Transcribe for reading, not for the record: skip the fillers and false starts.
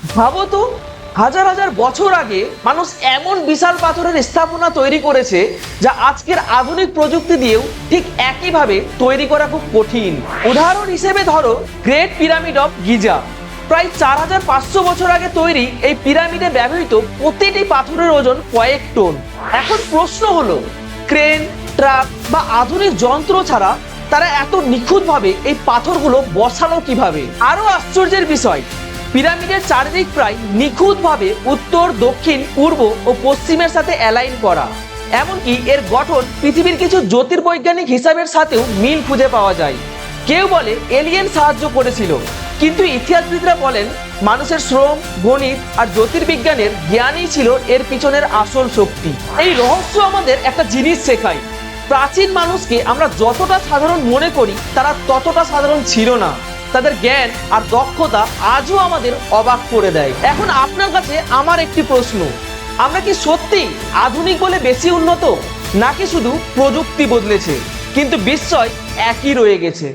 ভাবো তো, হাজার হাজার বছর আগে মানুষ এমন বিশাল পাথরের স্থাপনা তৈরি করেছে যা আজকের আধুনিক প্রযুক্তি দিয়েও ঠিক একইভাবে তৈরি করা খুব কঠিন। উদাহরণ হিসেবে ধরো গ্রেট পিরামিড অফ গিজা। প্রায় 4500 বছর আগে তৈরি এই পিরামিডে ব্যবহৃত প্রতিটি পাথরের ওজন কয়েক টন। এখন প্রশ্ন হলো, ক্রেন, ট্রাক বা আধুনিক যন্ত্র ছাড়া তারা এত নিখুঁতভাবে এই পাথরগুলো বসালো কিভাবে? আরো আশ্চর্যের বিষয়, পিরামিডের চারিদিক প্রায় নিখুঁতভাবে উত্তর, দক্ষিণ, পূর্ব ও পশ্চিমের সাথে অ্যালাইন করা। এমনকি এর গঠন পৃথিবীর কিছু জ্যোতির্বৈজ্ঞানিক হিসাবের সাথেও মিল খুঁজে পাওয়া যায়। কেউ বলে এলিয়েন সাহায্য করেছিল, কিন্তু ইতিহাসবিদরা বলেন মানুষের শ্রম, গণিত আর জ্যোতির্বিজ্ঞানের জ্ঞানই ছিল এর পিছনের আসল শক্তি। এই রহস্য আমাদের একটা জিনিস শেখায়, প্রাচীন মানুষকে আমরা যতটা সাধারণ মনে করি তারা ততটা সাধারণ ছিল না। তাদের জ্ঞান আর দক্ষতা আজও আমাদের অবাক করে দেয়। এখন আপনার কাছে আমার একটি প্রশ্ন, আমরা কি সত্যি আধুনিক বলে বেশি উন্নত, নাকি শুধু প্রযুক্তি বদলেছে কিন্তু বিস্ময় একই রয়ে গেছে?